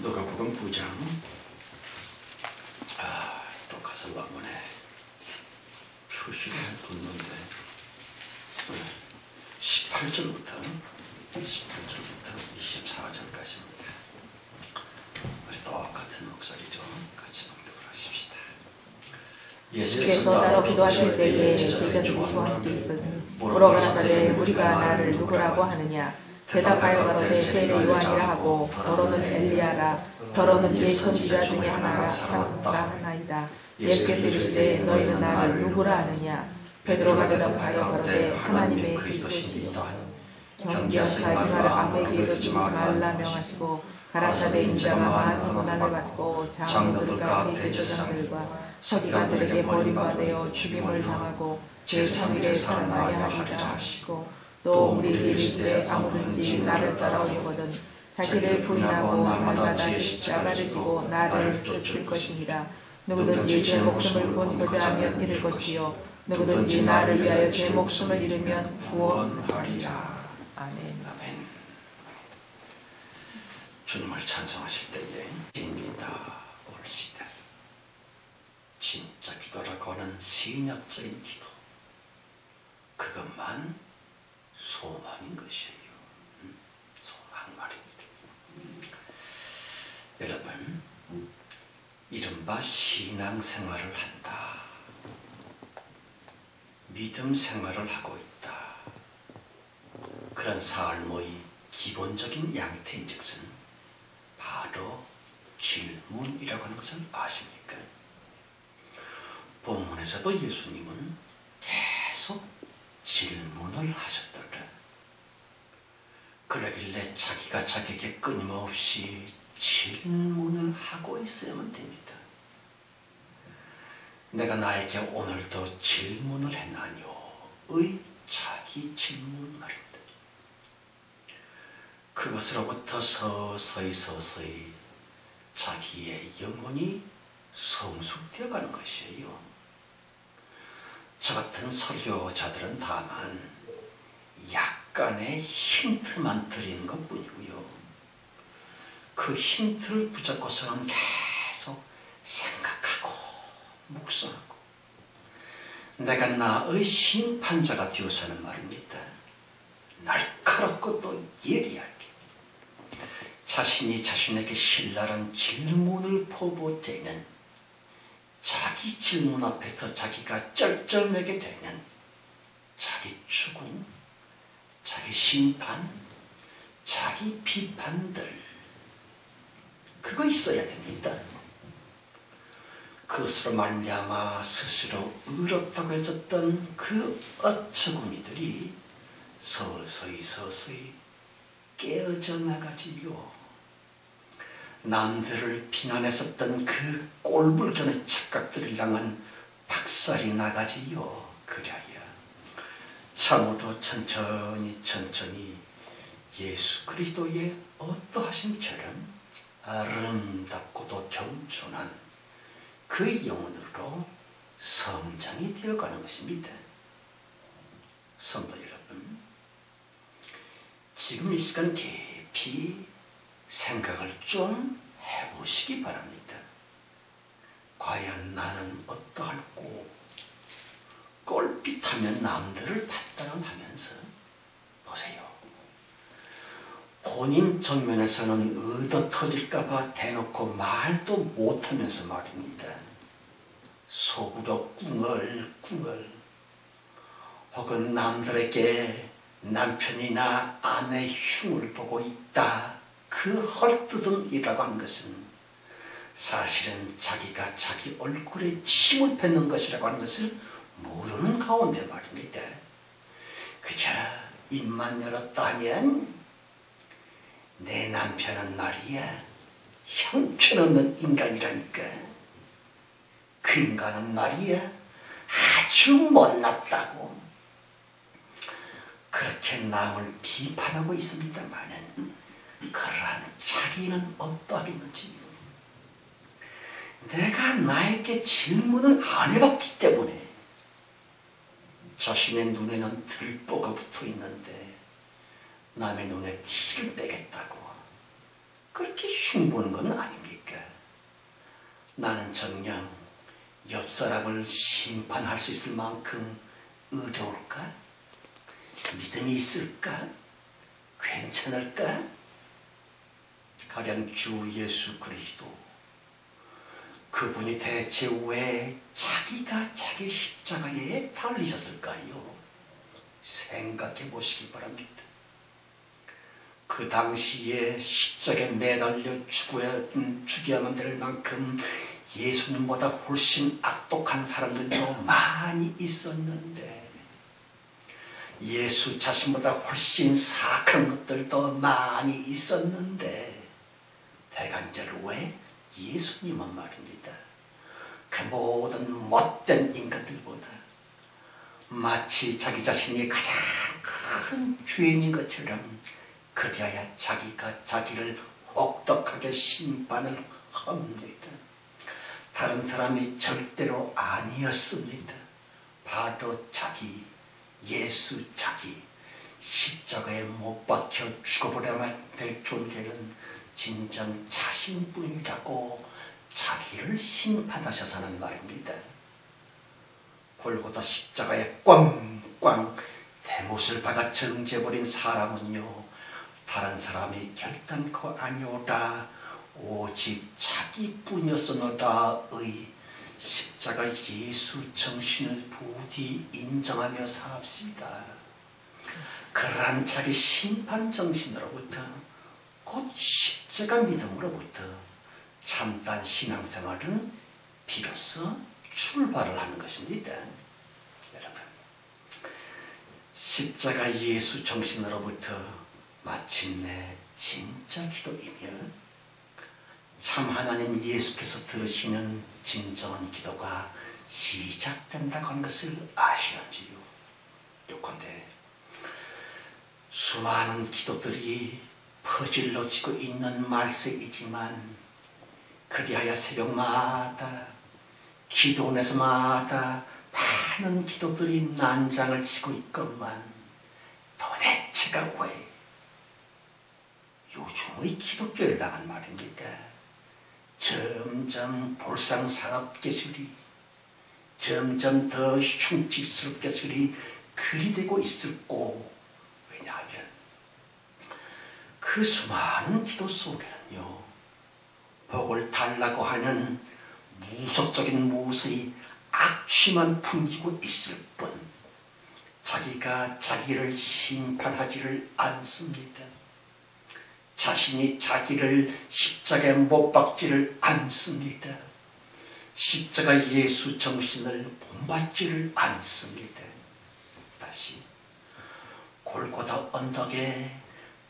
누가복음 9장. 또 가서 왕문에 표시를 뒀는데 18절부터 24절까지입니다. 우리 똑같은 목소리죠. 같이 낭독을 하십시다. 예수께서 나로 기도하실 때에 제자들이 주와 함께 있으니 보러 가라사대 우리가 나를 누구라고 하느냐. 대답하여 가로되 세례 요한이라 하고 더러는 엘리야라 더러는 예 선지자 중에 하나라 하나이다. 예수께서 이르시되 너희는 나를 누구라 하느냐. 베드로가 대답하여 가로되 하나님의 그리스도시니라. 경계하사 이 말을 아무에게 이르지 말라 명하시고 가라사대 인자가 많은 고난을 받고 장로들과 대제사장들과 서기관들에게 버림받아 죽임을 당하고 제3일에 살아나야 하리라 하시고 또 우리에게 이르시되 아무든지 나를 따라오려거든 자기를 부인하고 날마다 십자가를 지고 나를 쫓을 것이니라. 누구든지 제 목숨을 구원하고자 하면 잃을 것이요 누구든지 나를 위하여 제 목숨을 잃으면 구원하리라. 아멘. 아멘. 주님을 찬송하실 때에 입니다 올시다. 진짜 기도라고 하는 신약적인 기도, 그것만 소망인 것이에요. 소망 말입니다. 여러분, 이른바 신앙생활을 한다, 믿음 생활을 하고 있다, 그런 삶의 기본적인 양태인즉슨 바로 질문이라고 하는 것을 아십니까? 본문에서도 예수님은 계속 질문을 하셨더라. 그러길래 자기가 자기에게 끊임없이 질문을 하고 있어야만 됩니다. 내가 나에게 오늘도 질문을 했나뇨? 의 자기 질문 말입니다. 그것으로부터 서서히 자기의 영혼이 성숙되어 가는 것이에요. 저 같은 설교자들은 다만 약간의 힌트만 드리는 것뿐이고요. 그 힌트를 붙잡고서는 계속 생각하고 묵상하고 내가 나의 심판자가 되어서는 말입니다. 날카롭고 또 예리하게 자신이 자신에게 신랄한 질문을 포보되는, 자기 질문 앞에서 자기가 쩔쩔매게 되는 자기 죽음, 자기 심판, 자기 비판들, 그거 있어야 됩니다. 그것으로 말미암아 스스로 의롭다고 했었던 그 어처구니들이 서서히 깨어져 나가지요. 남들을 비난했었던 그 꼴불견의 착각들을 향한 박살이 나가지요. 그래야 참으로 천천히 예수 그리스도의 어떠하심처럼 아름답고도 겸손한 그 영혼으로 성장이 되어가는 것입니다. 성도 여러분, 지금 이 시간 깊이 생각을 좀 해보시기 바랍니다. 과연 나는 어떠할꼬? 꼴빛하면 남들을 판단하면서 보세요. 본인 정면에서는 얻어 터질까봐 대놓고 말도 못하면서 말입니다. 속으로 꿍얼꿍얼, 혹은 남들에게 남편이나 아내 흉을 보고 있다, 그 헐뜯음이라고 하는 것은 사실은 자기가 자기 얼굴에 침을 뱉는 것이라고 하는 것을 모르는 가운데 말입니다. 그저 입만 열었다 하면 내 남편은 말이야 형편없는 인간이라니까, 그 인간은 말이야 아주 못났다고 그렇게 남을 비판하고 있습니다마는 그러한 자기는 어떠하겠는지, 내가 나에게 질문을 안 해봤기 때문에 자신의 눈에는 들보가 붙어 있는데 남의 눈에 티를 빼겠다고 그렇게 흉보는 건 아닙니까? 나는 정녕 옆 사람을 심판할 수 있을 만큼 의로울까? 믿음이 있을까? 괜찮을까? 가령 주 예수 그리스도, 그분이 대체 왜 자기가 자기 십자가에 달리셨을까요? 생각해 보시기 바랍니다. 그 당시에 십자가에 매달려 죽여야만 될 만큼 예수님보다 훨씬 악독한 사람들도 많이 있었는데, 예수 자신보다 훨씬 사악한 것들도 많이 있었는데, 대간절 왜 예수님은 말입니다, 그 모든 못된 인간들보다 마치 자기 자신이 가장 큰 죄인인 것처럼 그리하여 자기가 자기를 혹독하게 심판을 합니다. 다른 사람이 절대로 아니었습니다. 바로 자기, 예수 자기, 십자가에 못 박혀 죽어버려야 될 존재는 진정 자신뿐이라고 자기를 심판하셔서는 말입니다. 골고다 십자가에 꽝꽝 대못을 박아 정죄버린 사람은요, 다른 사람이 결단코 아니오라 오직 자기뿐이었으노라의 십자가 예수 정신을 부디 인정하며 삽시다. 그러한 자기 심판 정신으로부터, 곧 십자가 믿음으로부터 참단 신앙생활은 비로소 출발을 하는 것입니다. 여러분, 십자가 예수 정신으로부터 마침내 진짜 기도이며 참 하나님 예수께서 들으시는 진정한 기도가 시작된다고 하는 것을 아시는지요? 요컨대 수많은 기도들이 퍼질러지고 있는 말세이지만, 그리하여 새벽마다 기도원에서마다 많은 기도들이 난장을 치고 있건만, 도대체가 왜 요즘의 기독교를 나간 말입니다, 점점 볼상사납게스리, 점점 더 흉측스럽게스리 그리 되고 있을꼬. 왜냐하면 그 수많은 기도 속에는요, 복을 달라고 하는 무속적인 무엇의 악취만 풍기고 있을 뿐 자기가 자기를 심판하지를 않습니다. 자신이 자기를 십자가에 못 박지를 않습니다. 십자가 예수 정신을 본받지를 않습니다. 다시 골고다 언덕에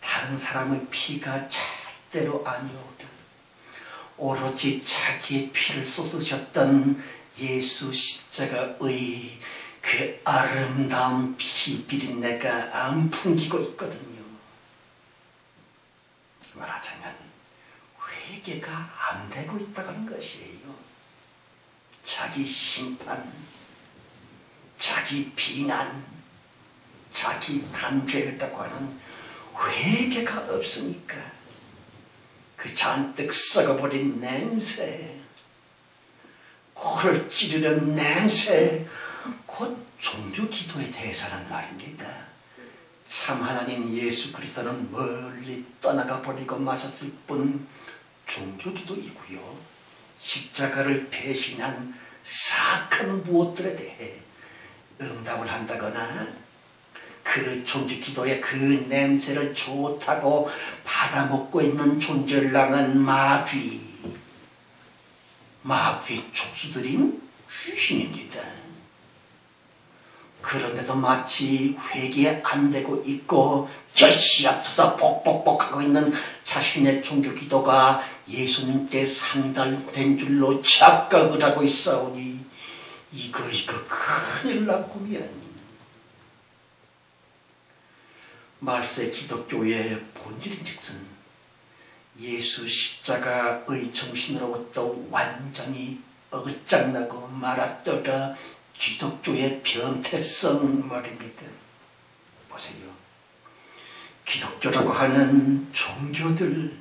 다른 사람의 피가 절대로 아니오다. 오로지 자기의 피를 쏟으셨던 예수 십자가의 그 아름다운 피 비린내가 안 풍기고 있거든요. 말하자면 회개가 안 되고 있다는 것이에요. 자기 심판, 자기 비난, 자기 단죄였다고 하는 회개가 없으니까 그 잔뜩 썩어버린 냄새, 코를 찌르는 냄새, 곧 종교기도에 대해서는 말입니다, 참 하나님 예수 그리스도는 멀리 떠나가 버리고 마셨을 뿐 종교기도이고요, 십자가를 배신한 사악한 무엇들에 대해 응답을 한다거나 그 종교기도의 그 냄새를 좋다고 받아먹고 있는 존재를 향한 마귀의 촉수들인 귀신입니다. 그런데도 마치 회개 안 되고 있고 결시 앞서서 복복복하고 있는 자신의 종교기도가 예수님께 상달된 줄로 착각을 하고 있사오니 이거 큰일 났구려. 말세 기독교의 본질인즉슨 예수 십자가의 정신으로부터 완전히 어긋장나고 말았더라 기독교의 변태성 말입니다. 보세요. 기독교라고 하는 종교들,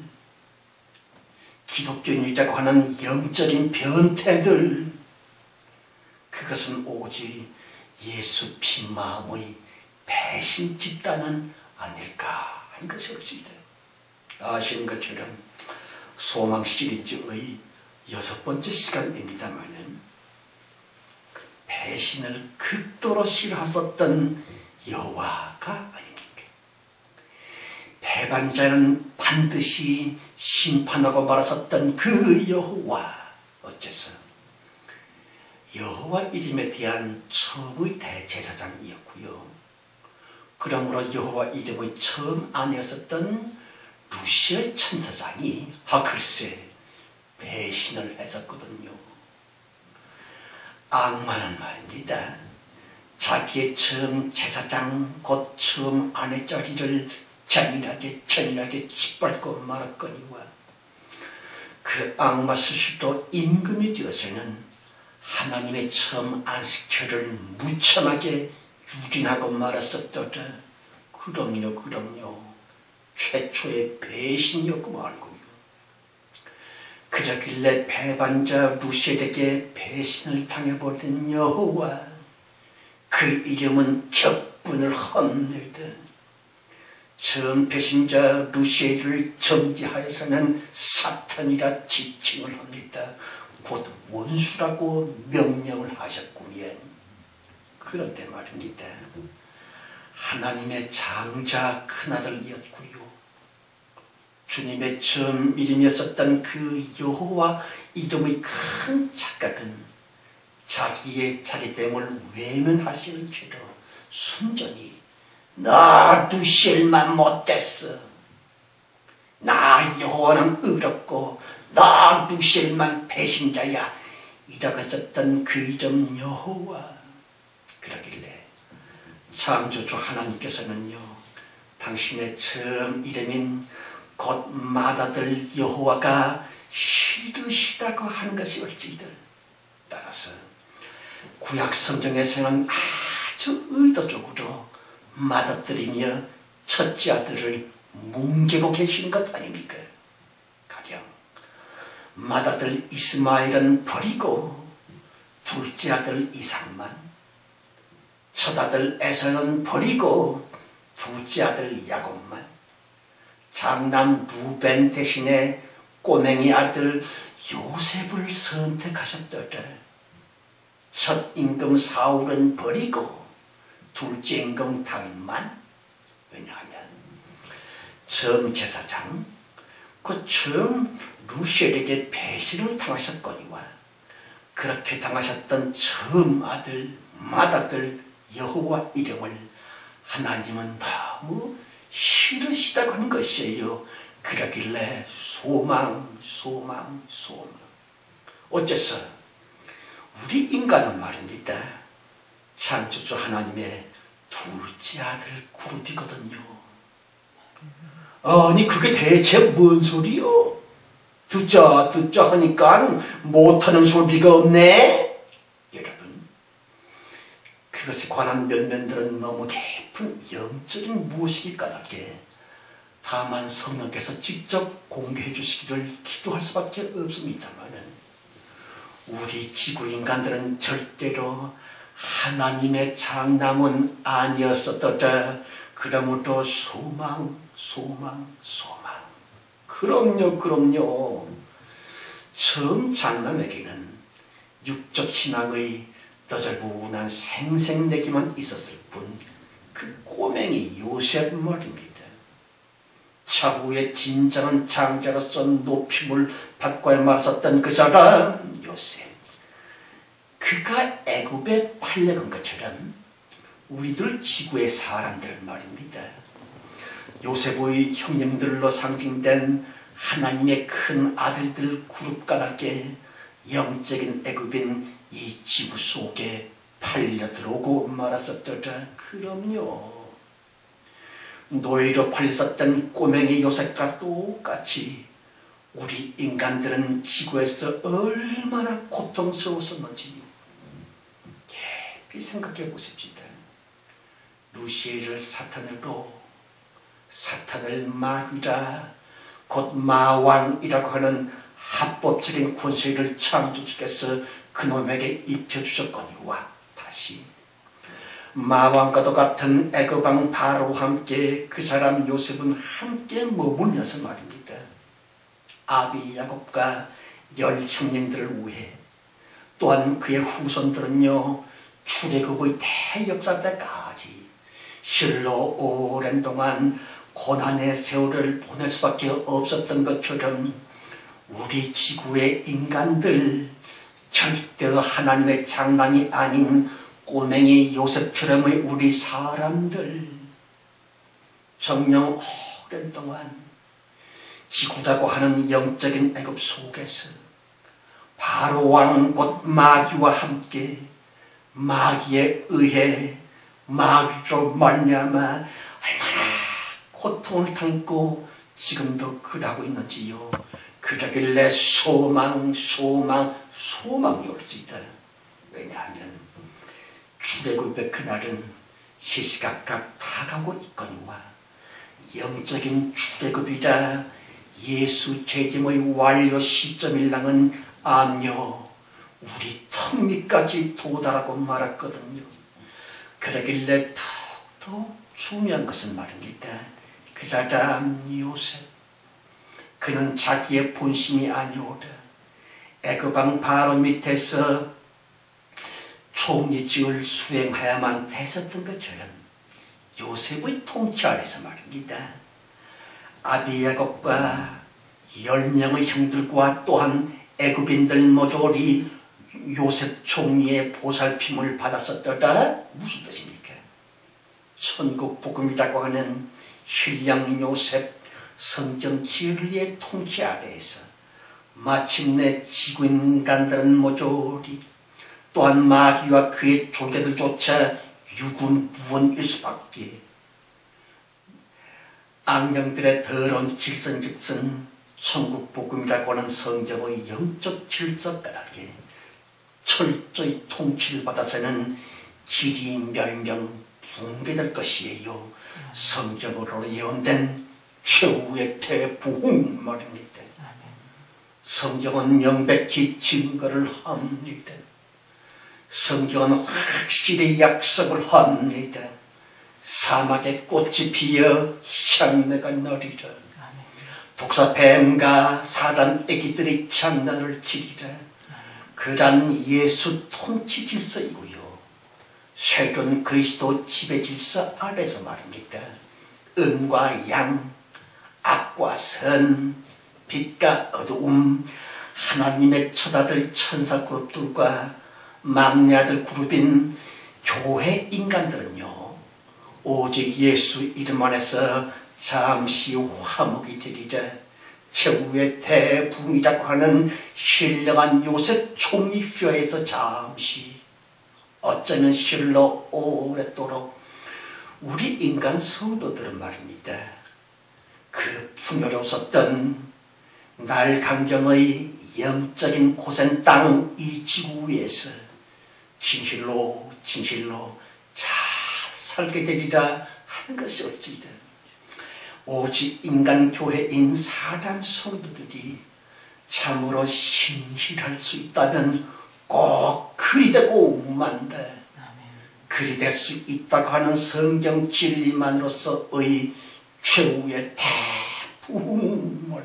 기독교인이라고 하는 영적인 변태들, 그것은 오직 예수 피마음의 배신 집단은 아닐까 하는 것이 없습니다. 아시는 것처럼 소망 시리즈의 6번째 시간입니다만은 배신을 극도로 싫어하셨던 여호와가 아닙니까? 배반자는 반드시 심판하고 말하셨던 그 여호와, 어째서 여호와 이름에 대한 처음의 대제사장이었고요. 그러므로 여호와 이름의 처음 아내였었던 루시엘 천사장이 글쎄 배신을 했었거든요. 악마는 말입니다. 자기의 처음 제사장 곧 처음 아내 자리를 잔인하게 짓밟고 말았거니와 그 악마 스스로 임금이 되어서는 하나님의 처음 안식처를 무참하게 유린하고 말았었더라. 그럼요. 최초의 배신이었고 말고요. 그러길래 배반자 루시엘에게 배신을 당해버린 여호와, 그 이름은 격분을 헛내던 처음 배신자 루시엘을 정죄하여서는 사탄이라 지칭을 합니다. 곧 원수라고 명령을 하셨구면, 그런데 말입니다. 하나님의 장자 큰아들이었고요. 주님의 처음 이름이었었던 그 여호와 이름의 큰 착각은 자기의 자리됨을 외면하시는 채로 순전히 나 루시엘만 못됐어, 나 여호와는 의롭고 나 루시엘만 배신자야, 이라고 했었던 그 이름 여호와. 그러길래 창조주 하나님께서는요, 당신의 처음 이름인 곧 맏아들 여호와가 싫으시다고 하는 것이 올지이들, 따라서 구약 성경에서는 아주 의도적으로 맏아들이며 첫째 아들을 뭉개고 계시는 것 아닙니까? 가령 맏아들 이스마엘은 버리고 둘째 아들 이삭만, 첫아들 에서는 버리고 둘째 아들 야곱만, 장남 루벤 대신에 꼬맹이 아들 요셉을 선택하셨더라. 첫 임금 사울은 버리고 둘째 임금 다윗만. 왜냐하면 처음 제사장, 그 처음 루시엘에게 배신을 당하셨거니와 그렇게 당하셨던 처음 아들, 맏아들 여호와 이름을 하나님은 너무 싫으시다고 하는 것이에요. 그러길래 소망. 어째서 우리 인간은 말입니다, 창조주 하나님의 둘째 아들 그룹이거든요. 아니 그게 대체 뭔 소리요? 듣자 하니까 못하는 소리가 없네. 여러분, 그것에 관한 면면들은 너무 깊은 영적인 무엇이기 까닭에 다만 성령께서 직접 공개해 주시기를 기도할 수밖에 없습니다만은, 우리 지구 인간들은 절대로 하나님의 장남은 아니었었더라. 그러므로 소망. 그럼요. 처음 장남에게는 육적 희망의 너절분한 생색내기만 있었을 뿐, 그 꼬맹이 요셉 말입니다. 차후에 진정한 장자로서 높임을 받고 말았었던 그 사람 요셉, 그가 애굽에 팔려간 것처럼 우리들 지구의 사람들 말입니다. 요셉의 형님들로 상징된 하나님의 큰 아들들 그룹 까닭에 영적인 애굽인 이 지구 속에 팔려 들어오고 말았었더라. 그럼요. 노예로 팔렸었던 꼬맹이 요셉과 똑같이 우리 인간들은 지구에서 얼마나 고통스러웠었는지 깊이 생각해 보십시다. 루시엘을 사탄을 마귀라 곧 마왕이라고 하는 합법적인 권세를 창조주께서 그놈에게 입혀주셨거니와 다시 마왕과도 같은 애굽 왕 바로와 함께 그 사람 요셉은 함께 머물면서 말입니다. 아비 야곱과 10 형님들을 위해 또한 그의 후손들은요 출애굽의 대역사 때까지 실로 오랜 동안 고난의 세월을 보낼 수밖에 없었던 것처럼 우리 지구의 인간들 절대 하나님의 장난이 아닌 꼬맹이 요셉처럼의 우리 사람들 정녕 오랜 동안 지구라고 하는 영적인 애굽 속에서 바로 왕 곧 마귀와 함께 마귀에 의해 마귀로 말미암아 얼마나 고통을 당했고 지금도 그러고 있는지요. 그러길래 소망이 올지이다. 왜냐하면 출애굽의 그날은 시시각각 다가오고 있거니와 영적인 출애굽이라 예수 재림의 완료 시점일랑은 암요 우리 턱 밑까지 도달하고 말았거든요. 그러길래 더욱더 중요한 것은 말입니다. 그 사람 요셉 그는 자기의 본심이 아니오라 애굽 왕 바로 밑에서 총리직을 수행해야만 됐었던 것처럼 요셉의 통치 아래서 말입니다. 아비 야곱과 10명의 형들과 또한 애굽인들 모조리 요셉 총리의 보살핌을 받았었더라. 무슨 뜻입니까? 천국 복음이라고 하는 신랑 요셉 성경 진리의 통치 아래에서 마침내 지구 인간들은 모조리 또한 마귀와 그의 졸개들조차 유군무원일 수밖에 악령들의 더러운 질서즉슨 천국 복음이라고 하는 성경의 영적 질서가락에 철저히 통치를 받아서는 길이 멸명 붕괴될 것이에요. 성경으로 예언된 최후의 대부흥 말입니다. 성경은 명백히 증거를 합니다. 성경은 확실히 약속을 합니다. 사막에 꽃이 피어 향내가 나리라. 독사뱀과 사단 애기들이 장난을 치리라. 그란 예수 통치 질서이고요. 새로운 그리스도 지배 질서 아래서 말입니다. 음과 양, 악과 선, 빛과 어두움, 하나님의 처다들 천사 그룹들과 막내 아들 그룹인 교회 인간들은요 오직 예수 이름 안에서 잠시 화목이 되리라. 최후의 대붕이라고 하는 신령한 요셉 총리 휘하에서 잠시 어쩌면 실로 오랫도록 우리 인간 성도들은 말입니다. 그 풍요로웠던 날 강경의 영적인 고생 땅 이 지구 위에서 진실로 잘 살게 되리라 하는 것이 어찌든 오직 인간교회인 사람 성도들이 참으로 신실할 수 있다면 꼭 그리 되고 만다. 그리 될 수 있다고 하는 성경 진리만으로서의 최후의 대부흥입니다.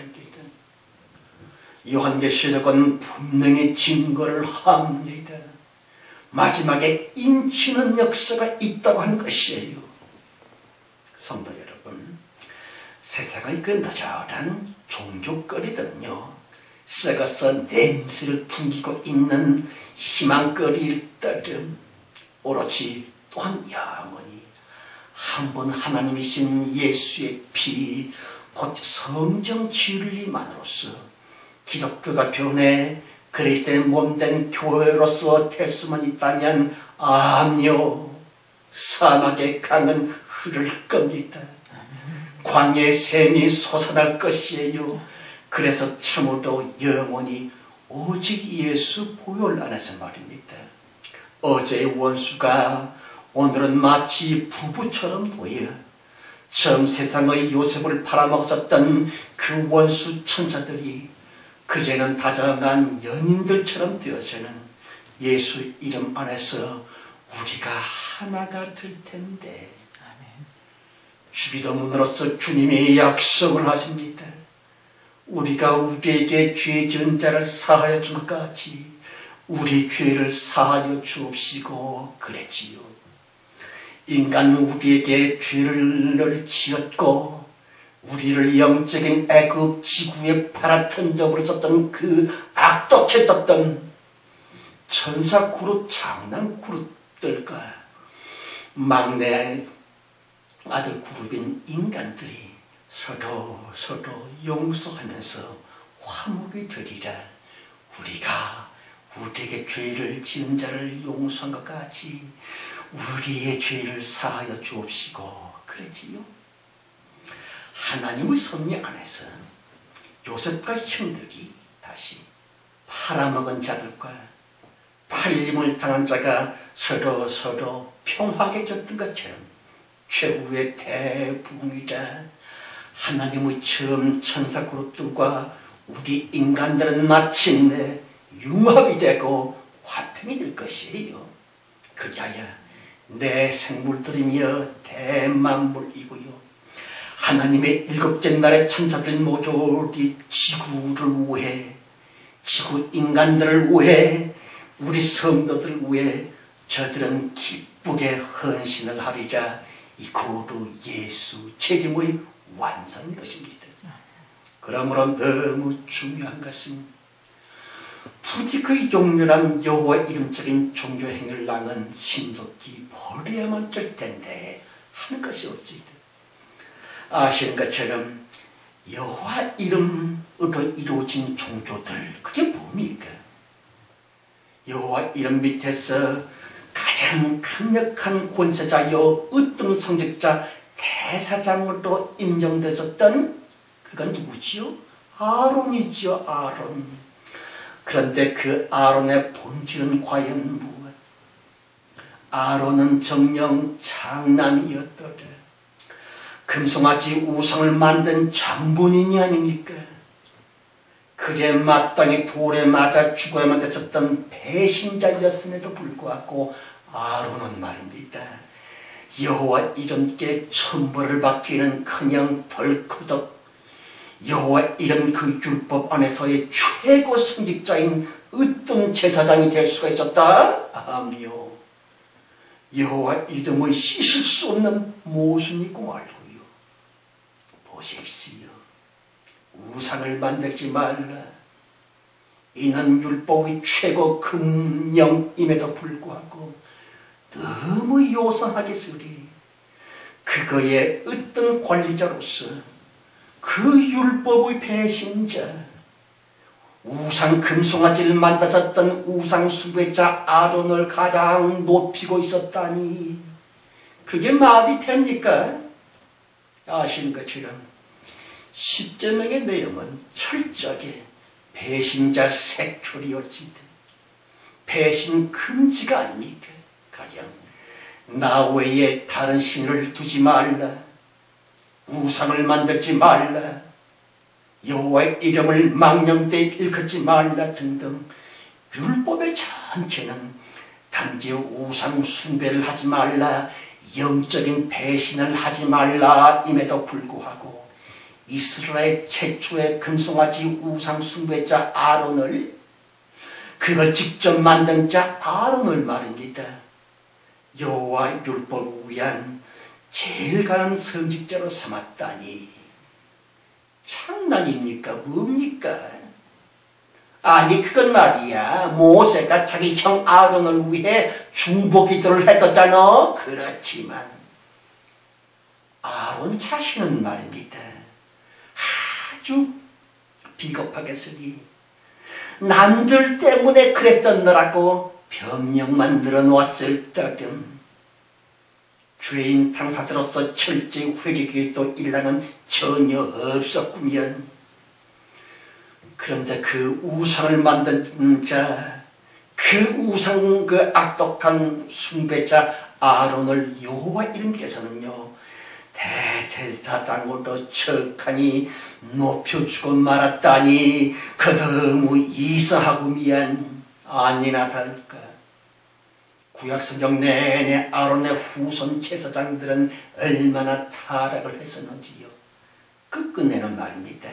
요한계시록은 분명히 증거를 합니다. 마지막에 인치는 역사가 있다고 하는 것이에요. 성도 여러분, 세상의 그 너저한 종교거리들은요 썩어서 냄새를 풍기고 있는 희망거리일 따름 오로지 또한 영원히 한 번 하나님이신 예수의 피 곧 성경 진리만으로서 기독교가 변해 그리스도의 몸된 교회로서 될 수만 있다면 암요 사막의 강은 흐를 겁니다. 광야의 샘이 솟아날 것이에요. 그래서 참으로 영원히 오직 예수 보혈 안에서 말입니다. 어제의 원수가 오늘은 마치 부부처럼 보여 처음 세상의 요셉을 팔아먹었던 그 원수 천사들이 그제는 다정한 연인들처럼 되어서는 예수 이름 안에서 우리가 하나가 될 텐데, 주기도문으로서 주님이 약속을 하십니다. 우리가 우리에게 죄 지은 자를 사하여 준 것 같이 우리 죄를 사하여 주옵시고 그랬지요. 인간은 우리에게 죄를 지었고 우리를 영적인 애굽 지구에 팔아던져 버렸었던 그 악독했었던 천사 그룹, 장남 그룹들과 막내 아들 그룹인 인간들이 서로 용서하면서 화목이 되리라. 우리가 우리에게 죄를 지은 자를 용서한 것 같이 우리의 죄를 사하여 주옵시고 그랬지요. 하나님의 섭리 안에서 요셉과 형들이 다시 팔아먹은 자들과 팔림을 당한 자가 서로 평화하게 졌던 것처럼 최후의 대부흥이자 하나님의 처음 천사 그룹들과 우리 인간들은 마침내 융합이 되고 화평이 될 것이에요. 그리하여 내 생물들이며 대만물이고요. 하나님의 일곱째 날의 천사들 모두 우리 지구를 위해, 지구 인간들을 위해, 우리 성도들을 위해 저들은 기쁘게 헌신을 하리자. 이 고루 예수 책임의 완성인 것입니다. 그러므로 너무 중요한 것은 부디 그 용렬한 여호와 이름적인 종교 행위를 나는 신속히 버려야만 될 텐데 하는 것이 어찌든 아시는 것처럼 여호와 이름으로 이루어진 종교들, 그게 뭡니까? 여호와 이름 밑에서 가장 강력한 권세자요 으뜸 성직자 대사장으로 임명되었던 그가 누구지요? 아론이지요. 아론. 그런데 그 아론의 본질은 과연 무엇? 아론은 정령 장남이었더라. 금송아지 우상을 만든 장본인이 아닙니까? 그에 마땅히 돌에 맞아 죽어야만 됐었던 배신자였음에도 불구하고 아론은 말입니다. 여호와 이름께 천벌을 받기는커녕 덜커덕 여호와 이름 그 율법 안에서의 최고 성직자인 으뜸 제사장이 될 수가 있었다 하며 여호와 이름의 씻을 수 없는 모순이고 말고요. 보십시오. 우상을 만들지 말라. 이는 율법의 최고 금령임에도 불구하고 너무 요상하게 쓰리. 그거의 어떤 관리자로서 그 율법의 배신자, 우상 금송아지를 만들었던 우상 숭배자 아론을 가장 높이고 있었다니 그게 말이 됩니까? 아시는 것처럼 십계명의 내용은 철저하게 배신자 색출이었지만 배신 금지가 아닙니까? 가령 나 외에 다른 신을 두지 말라, 우상을 만들지 말라, 여호와의 이름을 망령되이 일컫지 말라 등등 율법의 전체는 단지 우상 숭배를 하지 말라, 영적인 배신을 하지 말라 임에도 불구하고 이스라엘 최초의 금송아지 우상 숭배자 아론을, 그걸 직접 만든 자 아론을 말입니다. 여호와 율법을 위한 제일 강한 성직자로 삼았다니 장난입니까? 뭡니까? 아니 그건 말이야, 모세가 자기 형 아론을 위해 중보기도를 했었잖아. 그렇지만 아론 자신은 말입니다, 아주 비겁하게 쓰니 남들 때문에 그랬었느라고 변명만 늘어놓았을 따름 죄인 당사자로서 철저히 회개기도 일랑은 전혀 없었구면, 그런데 그 우상을 만든 자, 그 우상 그 악독한 숭배자 아론을 여호와 이름께서는요 대제사장으로 척하니 높여주고 말았다니 그너무 이상하고 미안. 아니나 다를까 구약성경 내내 아론의 후손 제사장들은 얼마나 타락을 했었는지요. 끝끝내는 말입니다.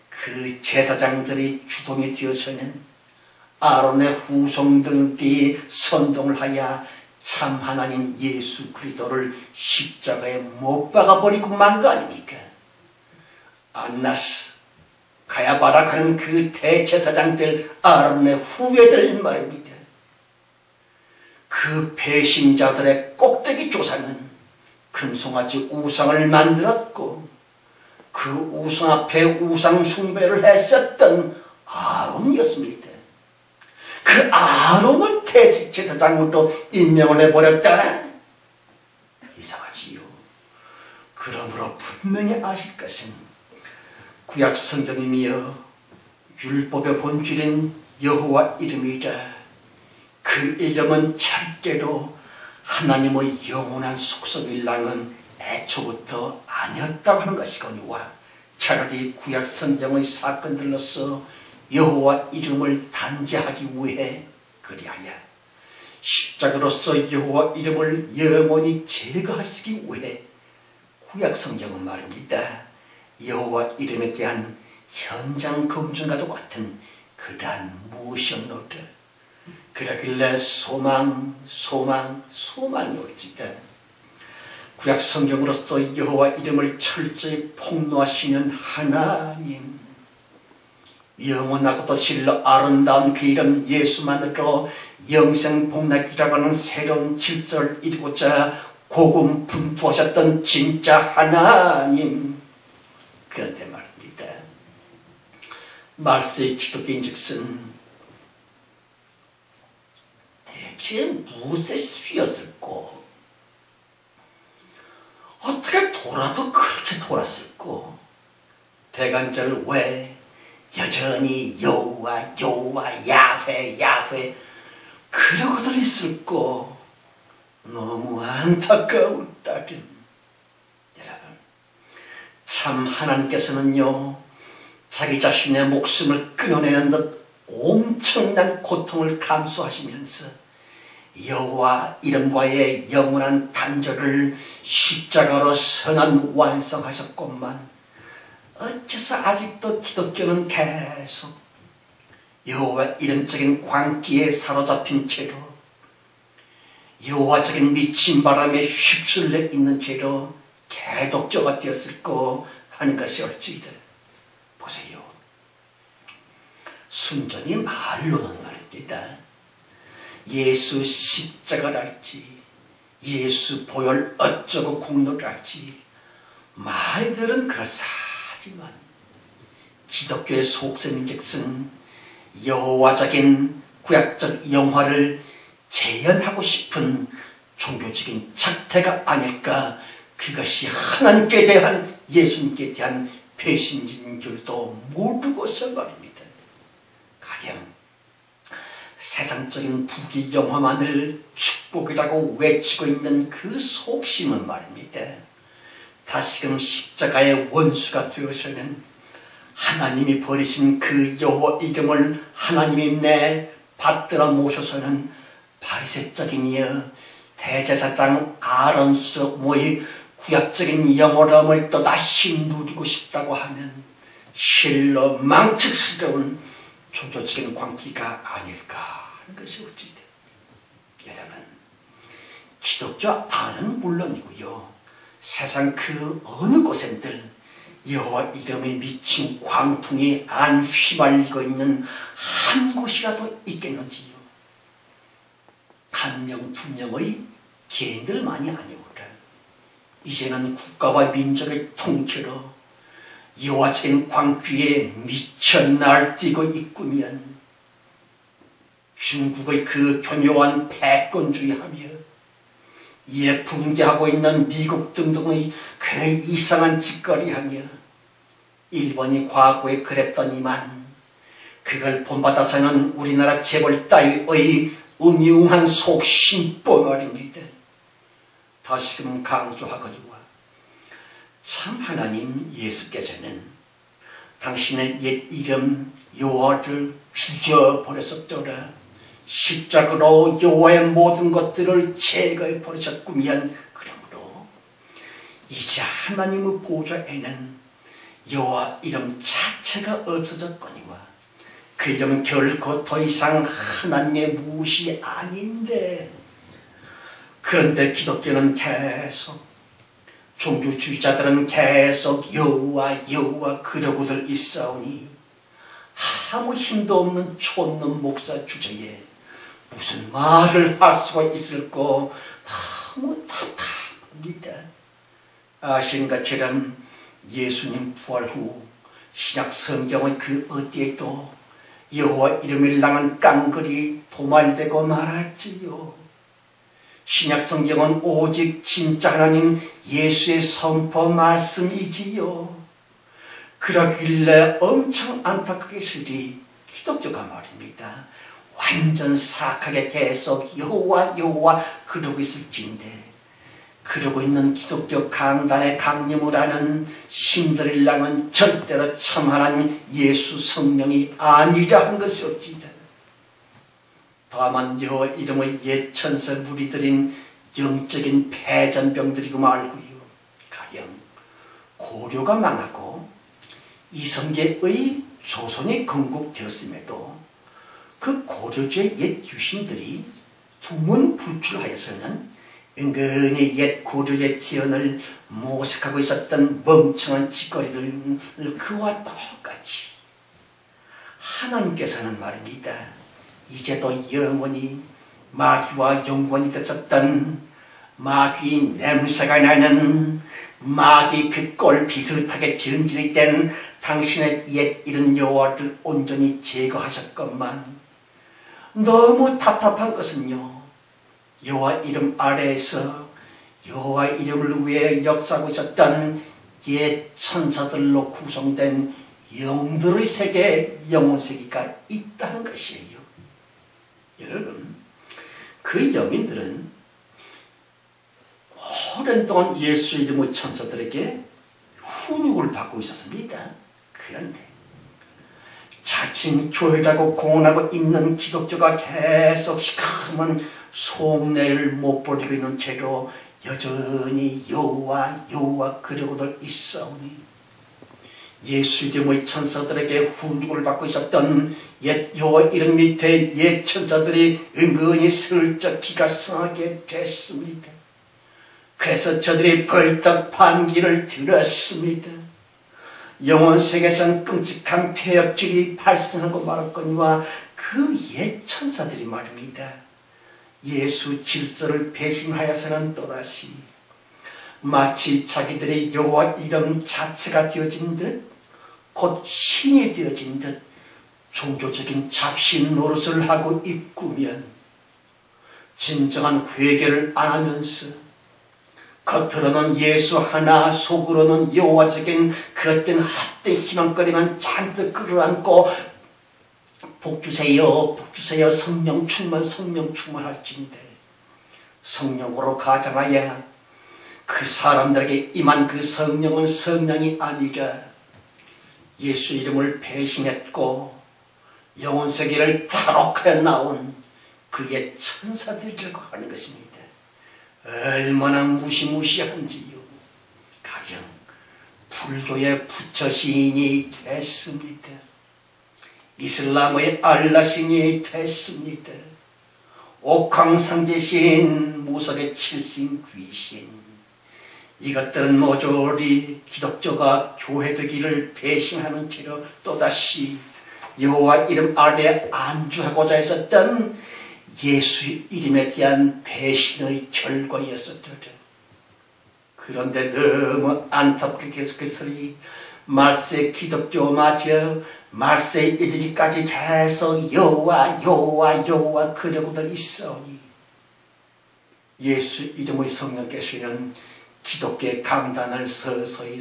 그 제사장들이 주동이 되어서는 아론의 후손들이 선동을 하여 참 하나님 예수 그리스도를 십자가에 못 박아버리고 만 거 아닙니까? 안나스, 가야바라 하는 그 대제사장들 아론의 후예들 말입니다. 그 배신자들의 꼭대기 조상은 금송아지 우상을 만들었고 그 우상 앞에 우상 숭배를 했었던 아론이었습니다. 그 아론을 대제사장으로 임명을 해버렸다. 이상하지요. 그러므로 분명히 아실 것은 구약 성경이며 율법의 본질인 여호와 이름이다. 그 이름은 절대로 하나님의 영원한 속성일랑은 애초부터 아니었다고 하는 것이거니와 차라리 구약 성경의 사건들로서 여호와 이름을 단죄하기 위해 그리하여 십자가로서 여호와 이름을 영원히 제거하시기 위해 구약 성경은 말입니다. 여호와 이름에 대한 현장 검증과도 같은 그러한 무엇이었노라. 그러길래 소망이 올지다. 구약 성경으로서 여호와 이름을 철저히 폭로하시는 하나님, 영원하고도 실로 아름다운 그 이름 예수만으로 영생복락이라고 하는 새로운 질서를 이루고자 고군분투하셨던 진짜 하나님. 그런데 말입니다. 말세의 기독교인즉슨 대체 무엇의 수였을꼬? 어떻게 돌아도 그렇게 돌았을꼬? 대간절 왜 여전히 여호와 야훼 그러고들 있을꼬? 너무 안타까운 따름. 여러분, 참 하나님께서는요 자기 자신의 목숨을 끊어내는 듯 엄청난 고통을 감수하시면서 여호와 이름과의 영원한 단절을 십자가로 선언 완성하셨건만 어째서 아직도 기독교는 계속 여호와 이름적인 광기에 사로잡힌 채로 여호와적인 미친 바람에 휩쓸려 있는 채로 개독교가 되었을까 하는 것이 어찌이들. 보세요. 순전히 말로는 말입니다. 예수 십자가랄지 예수 보혈 어쩌고 공로랄지 말들은 그럴싸하지만 기독교의 속성인즉슨 여호와적인 구약적 영화를 재현하고 싶은 종교적인 작태가 아닐까. 그것이 하나님께 대한 예수님께 대한 배신인 줄도 모르고서 말입니다. 가령 세상적인 부귀영화만을 축복이라고 외치고 있는 그 속심은 말입니다. 다시금 십자가의 원수가 되어서는 하나님이 버리신 그 여호와 이름을 하나님이 내 받들어 모셔서는 바리새적이며 대제사장 아론스럽 모의 구약적인 영어람을 또다시 누리고 싶다고 하면 실로 망측스러운 종교적인 광기가 아닐까 하는 것이 어찌돼. 여러분, 기독교 안은 물론이고요, 세상 그 어느 곳엔들 여호와 이름에 미친 광풍이 안 휘발리고 있는 한 곳이라도 있겠는지요. 한 명, 두 명의 개인들만이 아니오라. 이제는 국가와 민족의 통째로 여호와적인 광기에 미쳐 날뛰고 있구면 중국의 그 교묘한 패권주의하며 이에 붕괴하고 있는 미국 등등의 그 이상한 짓거리하며 일본이 과거에 그랬더니만 그걸 본받아서는 우리나라 재벌 따위의 음흉한 속심뻥어리입니다. 다시금 강조하거니와 참 하나님 예수께서는 당신의 옛 이름 여호와를 죽여버렸었더라. 십자가로 여호와의 모든 것들을 제거해 버리셨구면, 그러므로 이제 하나님의 보좌에는 여호와 이름 자체가 없어졌거니와 그 이름은 결코 더 이상 하나님의 무엇이 아닌데, 그런데 기독교는 계속, 종교주의자들은 계속 여호와 여호와 그러고들 있사오니 아무 힘도 없는 촌놈 목사 주제에 무슨 말을 할 수가 있을까 너무 답답합니다. 아시는 것처럼 예수님 부활 후 신약 성경의 그 어디에도 여호와 이름을 향한 깡글이 도말되고 말았지요. 신약 성경은 오직 진짜 하나님 예수의 선포 말씀이지요. 그러길래 엄청 안타깝게 쓰리 기독교가 말입니다. 완전 사악하게 계속 여호와 여호와 그러고 있을진데, 그러고 있는 기독교 강단에 강림을 하는 신들이랑은 절대로 참 하나님 예수 성령이 아니라 한 것이 없지다. 다만 여호와 이름의 옛 천사 무리들인 영적인 패전병들이고 말고요. 가령 고려가 망하고 이성계의 조선이 건국되었음에도 그 고려주의 옛 유신들이 두문불출하여서는 은근히 옛 고려의 지연을 모색하고 있었던 멍청한 짓거리들 그와 똑같이 하나님께서는 말입니다. 이제도 영원히 마귀와 영원히 됐었던 마귀 냄새가 나는 마귀 그 꼴 비슷하게 변질이 된 당신의 옛 이른 여호와를 온전히 제거하셨건만, 너무 답답한 것은요, 여호와 이름 아래에서 여호와 이름을 위해 역사하고 있었던 옛 천사들로 구성된 영들의 세계, 영혼 세계가 있다는 것이에요. 여러분, 그 영인들은 오랜 동안 예수 이름의 천사들에게 훈육을 받고 있었습니다. 그런데 자칭 교회라고 공언하고 있는 기독교가 계속 시커먼 속내를 못 버리고 있는 채로 여전히 여호와 여호와 그러고들 있사오니, 예수 이름의 천사들에게 훈육을 받고 있었던 옛 여호와 이름 밑에 옛 천사들이 은근히 슬쩍 기가 상하게 됐습니다. 그래서 저들이 벌떡 반기를 들었습니다. 영혼세계에선 끔찍한 폐역질이 발생하고 말았거니와 그 옛 천사들이 말입니다. 예수 질서를 배신하여서는 또다시 마치 자기들의 여호와 이름 자체가 되어진 듯, 곧 신이 되어진 듯 종교적인 잡신 노릇을 하고 있구면, 진정한 회개를 안 하면서 겉으로는 예수 하나, 속으로는 여호와적인 그릇된 헛된 희망거리만 잔뜩 끌어안고 복주세요, 복주세요, 성령 충만 할진데, 성령으로 가장하여 그 사람들에게 임한 그 성령은 성령이 아니라 예수 이름을 배신했고 영혼세계를 탈옥하여 나온 그의 천사들이라고 하는 것입니다. 얼마나 무시무시한지요. 가령 불교의 부처시인이 됐습니다. 이슬람의 알라신이 됐습니다. 옥황상제신, 무속의 칠신 귀신, 이것들은 모조리 기독교가 교회되기를 배신하는 채로 또다시 여호와 이름 아래 안주하고자 했었던 예수 이름에 대한 배신의 결과였었죠. 그런데 너무 안타깝게 계속해서리 말세 기독교마저 말세에 이르기까지 계속 여호와 여호와 여호와 그러고들 있어오니, 예수 이름의 성령께서는 기독교의 강단을 서서히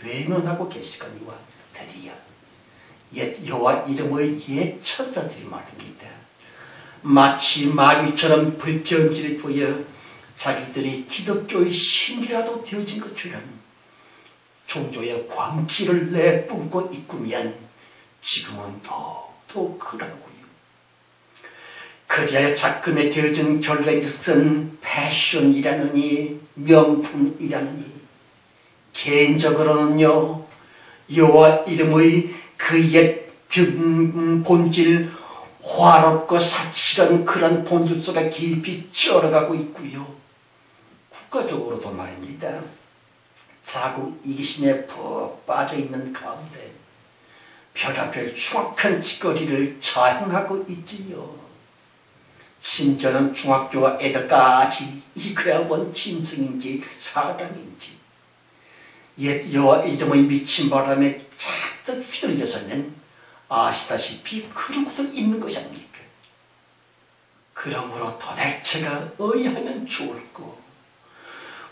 외면하고 계시거니와 드디어 옛 여호와 이름의 옛 천사들이 말입니다. 마치 마귀처럼 불변질이 부여 자기들이 기독교의 신이라도 되어진 것처럼 종교의 광기를 내뿜고 있구면 지금은 더욱 그러고요. 그리하여 작금에 되어진 결례짓은 패션이라느니 명품이라느니 개인적으로는요 여호와 이름의 그 옛 본질 화롭고 사칠한 그런 본질 속에 깊이 쩔어가고 있고요. 국가적으로도 말입니다. 자국 이기심에 푹 빠져있는 가운데 별하별 추악한 짓거리를 자행하고 있지요. 심지어는 중학교 애들까지 이거야 뭔 짐승인지 사람인지 옛 여호와 이름의 미친 바람에 잔뜩 휘둘려서는 아시다시피 그러고들 있는 것이 아닙니까? 그러므로 도대체가 어찌하면 좋을꼬?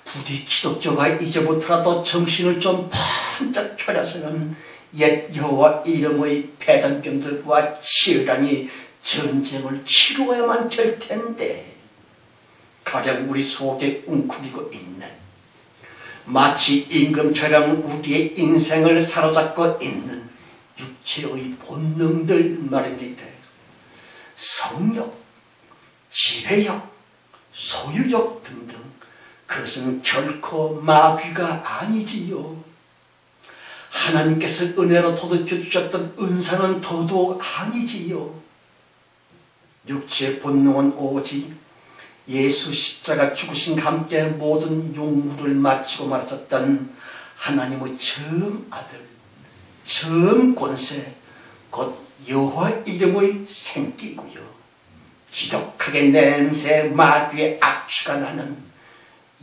부디 기독교가 이제부터라도 정신을 좀 반짝 펴려서는 옛 여호와 이름의 폐잔병들과 치열하니 전쟁을 치루어야만 될 텐데 가령 우리 속에 웅크리고 있는 마치 임금처럼 우리의 인생을 사로잡고 있는 육체의 본능들 말입니다. 성욕, 지배욕, 소유욕 등등 그것은 결코 마귀가 아니지요. 하나님께서 은혜로 도둑혀 주셨던 은사는 더더욱 아니지요. 육체의 본능은 오직 예수 십자가 죽으심과 함께 모든 용무를 마치고 말았었던 하나님의 처음 아들, 처음 권세, 곧 여호와 이름의 생기고요. 지독하게 냄새 마귀의 악취가 나는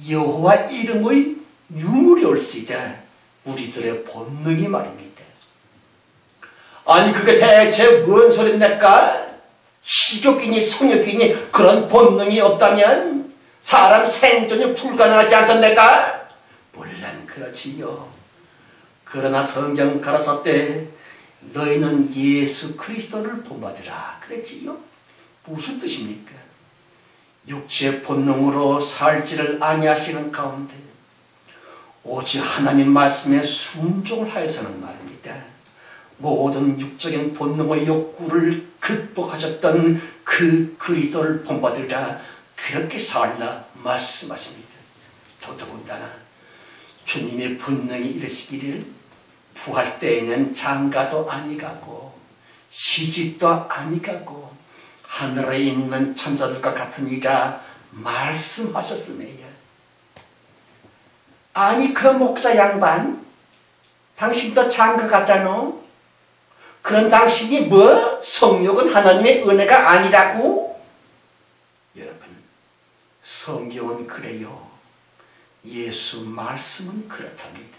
여호와 이름의 유물이 올시다. 우리들의 본능이 말입니다. 아니 그게 대체 뭔 소리입니까? 식욕이니 성욕이니 그런 본능이 없다면 사람 생존이 불가능하지 않습니까? 물론 그렇지요. 그러나 성경 가라사대 너희는 예수 그리스도를 본받으라 그랬지요. 무슨 뜻입니까? 육체의 본능으로 살지를 아니하시는 가운데 오직 하나님 말씀에 순종을 하여서는 말입니다. 모든 육적인 본능의 욕구를 극복하셨던 그 그리스도를 본받으라 그렇게 살라 말씀하십니다. 더더군다나 주님의 분명히 이르시기를 부활 때에는 장가도 아니가고 시집도 아니가고 하늘에 있는 천사들과 같으니라 말씀하셨으며 아니 그 목사 양반 당신도 장가 갔잖아. 그런 당신이 뭐 성욕은 하나님의 은혜가 아니라고? 여러분 성경은 그래요. 예수 말씀은 그렇답니다.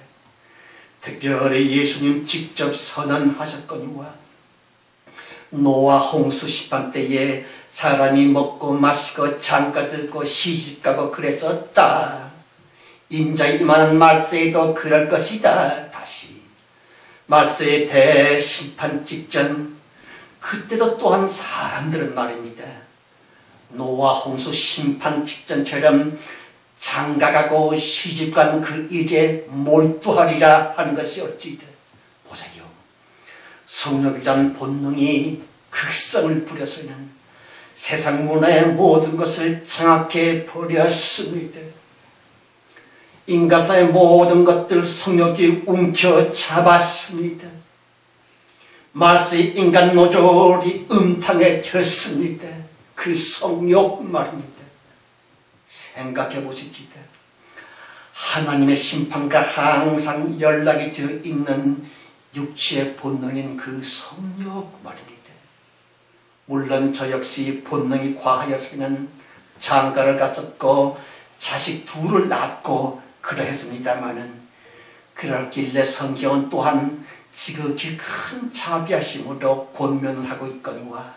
특별히 예수님 직접 선언하셨거니와 노아 홍수 심판 때에 사람이 먹고 마시고 장가들고 시집가고 그랬었다. 인자의 이만한 말세에도 그럴 것이다. 다시 말세의 대심판 직전 그때도 또한 사람들은 말입니다. 노아 홍수 심판 직전처럼 장가가고 시집간 그 일에 몰두하리라 하는 것이 어찌든 보세요. 성욕이란 본능이 극성을 부려서는 세상 문화의 모든 것을 장악해 버렸습니다. 인간사의 모든 것들 성욕이 움켜잡았습니다. 말세의 인간 노졸이 음탕해졌습니다. 그 성욕 말입니다. 생각해 보십시다. 하나님의 심판과 항상 연락이 되어 있는 육체의 본능인 그 성욕 말입니다. 물론 저 역시 본능이 과하여서는 장가를 갔었고 자식 둘을 낳았고 그러했습니다마는 그렇길래 성경은 또한 지극히 큰 자비하심으로 권면을 하고 있거니와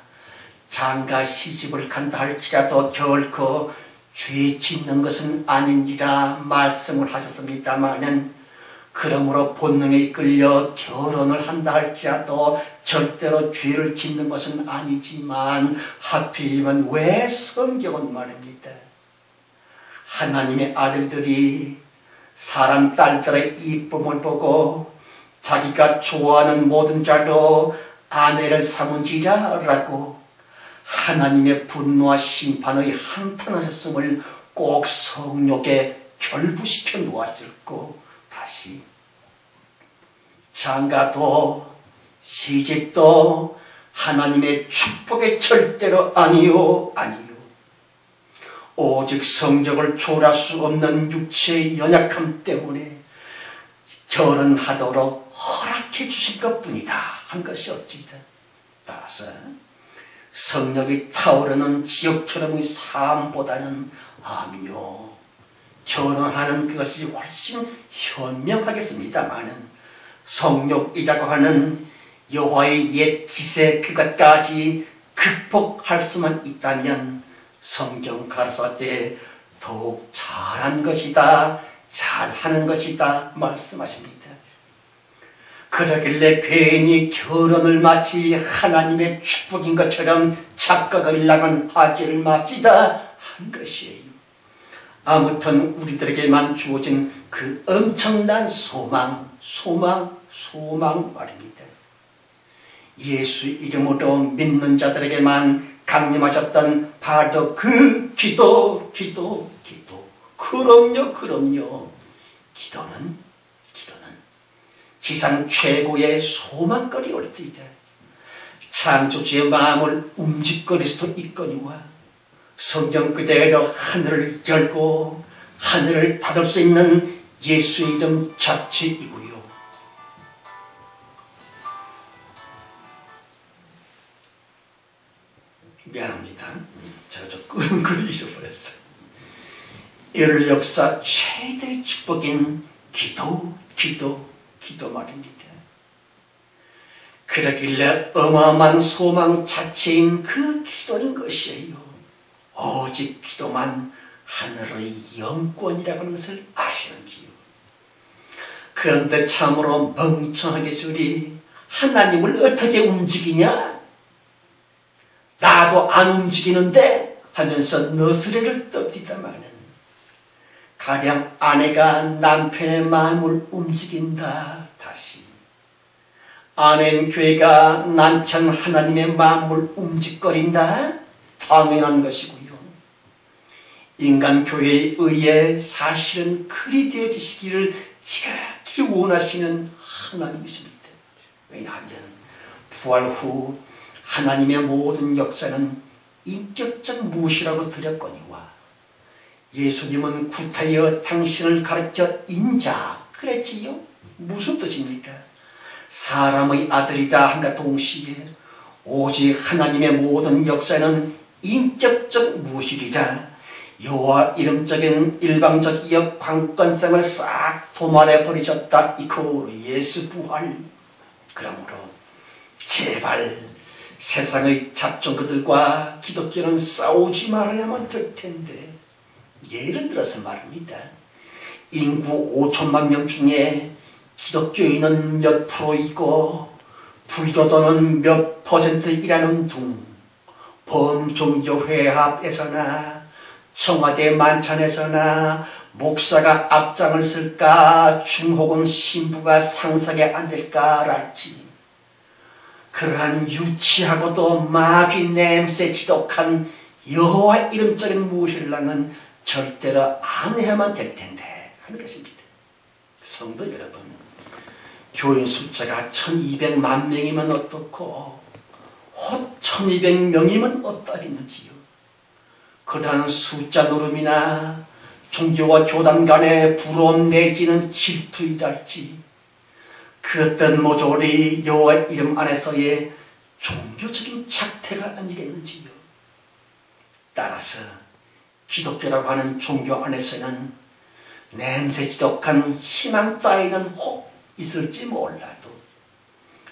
장가 시집을 간다 할지라도 결코 죄 짓는 것은 아니니라 말씀을 하셨습니다마는 그러므로 본능에 이끌려 결혼을 한다 할지라도 절대로 죄를 짓는 것은 아니지만 하필이면 왜 성경은 말입니다. 하나님의 아들들이 사람 딸들의 이쁨을 보고 자기가 좋아하는 모든 자로 아내를 삼은지라라고 하나님의 분노와 심판의 한탄하셨음을 꼭 성욕에 결부시켜 놓았을고, 다시 장가도 시집도 하나님의 축복의 절대로 아니요. 오직 성적을 초월할 수 없는 육체의 연약함 때문에 결혼하도록 허락해 주실 것뿐이다 한 것이 어찌다. 따라서 성욕이 타오르는 지옥처럼의 삶보다는 암요, 결혼하는 그것이 훨씬 현명하겠습니다마는 성욕이라고 하는 여호와의 옛 기세 그것까지 극복할 수만 있다면 성경 가르칠 때 더욱 잘한 것이다, 잘하는 것이다 말씀하십니다. 그러길래 괜히 결혼을 마치 하나님의 축복인 것처럼 착각을 나간 하기를 맙시다 한 것이에요. 아무튼 우리들에게만 주어진 그 엄청난 소망 말입니다. 예수 이름으로 믿는 자들에게만 강림하셨던 바로 그 기도. 그럼요. 기도는 지상 최고의 소망거리올지이다. 창조주의 마음을 움직거릴 수도 있거니와 성경 그대로 하늘을 열고 하늘을 닫을 수 있는 예수의 이름 자체이고요. 미안합니다. 제가 좀 끄는 걸 잊어버렸어요. 인류 역사 최대의 축복인 기도 말입니다. 그러길래 어마어마한 소망 자체인 그 기도인 것이에요. 오직 기도만 하늘의 영권이라고 하는 것을 아시는지요? 그런데 참으로 멍청하게 소리 하나님을 어떻게 움직이냐? 나도 안 움직이는데 하면서 너스레를 떱디다마는 가령 아내가 남편의 마음을 움직인다. 다시 아멘 교회가 남편 하나님의 마음을 움직거린다. 당연한 것이고요. 인간 교회에 의해 사실은 그리 되어지시기를 지극히 원하시는 하나님이십니다. 왜냐하면 부활 후 하나님의 모든 역사는 인격적 무엇이라고 드렸거니와 예수님은 구타여 당신을 가르쳐 인자 그랬지요? 무슨 뜻입니까? 사람의 아들이자 한가 동시에 오직 하나님의 모든 역사는 인격적 무엇이리자 여호와 이름적인 일방적이여 관건성을 싹 도말해 버리셨다. 이코 예수 부활. 그러므로 제발 세상의 잡종들과 기독교는 싸우지 말아야만 될 텐데, 예를 들어서 말입니다. 인구 5천만 명 중에 기독교인은 몇 프로이고 불교도는 몇 %이라는 둥, 범종교회합에서나 청와대 만찬에서나 목사가 앞장을 쓸까 중혹은 신부가 상석에 앉을까랄지 그러한 유치하고도 마귀 냄새 지독한 여호와 이름적인 무엇일랑은 절대로 안 해야만 될 텐데 하는 것입니다. 성도 여러분, 교인 숫자가 1200만 명이면 어떻고 혹 1200명이면 어떠하겠는지요. 그러한 숫자 노름이나 종교와 교단 간의 부러움 내지는 질투이랄지 그 어떤 모조리 여호와 이름 안에서의 종교적인 착태가 아니겠는지요. 따라서 기독교라고 하는 종교 안에서는 냄새 지독한 희망 따위는 혹 있을지 몰라도